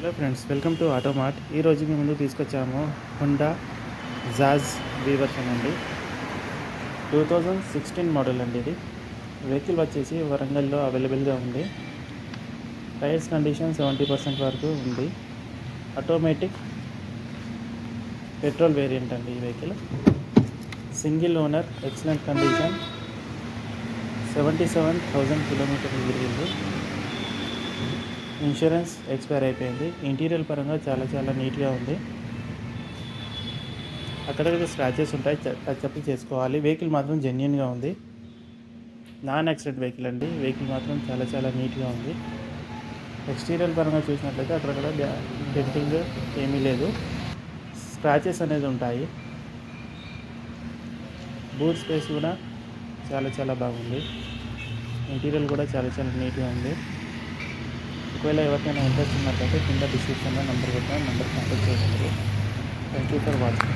Hello friends, welcome to Automart. ఈరోజు మీ ముందుకు తీసుకొచ్చాము హోండా జాజ్ వి వర్షన్ అండి. 2016 మోడల్ అండి. ఇది వెహికల్ వచ్చేసి వరంగల్లో అవైలబుల్గా ఉంది. టైర్స్ కండిషన్ 70% వరకు ఉంది. ఆటోమేటిక్ పెట్రోల్ వేరియంట్ అండి ఈ vehicle. Single owner, excellent condition, 77,000 కిలోమీటర్లు తిరిగింది. ఇన్సూరెన్స్ ఎక్స్పైర్ అయిపోయింది. ఇంటీరియర్ పరంగా చాలా నీట్గా ఉంది. అక్కడక్కడ స్క్రాచెస్ ఉంటాయి, టచ్అప్ చేసుకోవాలి. వెహికల్ మాత్రం జెన్యున్గా ఉంది. నాన్ యాక్సిడెంట్ వెహికల్ అండి. వెహికల్ మాత్రం చాలా నీట్గా ఉంది. ఎక్స్టీరియర్ పరంగా చూసినట్లయితే అక్కడక్కడ డెంటింగ్ ఏమీ లేదు. స్క్రాచెస్ అనేది ఉంటాయి. బూట్ స్పేస్ కూడా చాలా బాగుంది. ఇంటీరియర్ కూడా చాలా నీట్గా ఉంది. ఒకవేళ ఎవరికైనా ఇంట్రెస్ట్ ఉన్నట్లయితే కింద డిస్క్రిప్షన్లో నెంబర్ పెట్టాను, నెంబర్ కాంటాక్ట్ చేయగలరు. Thank you for watching.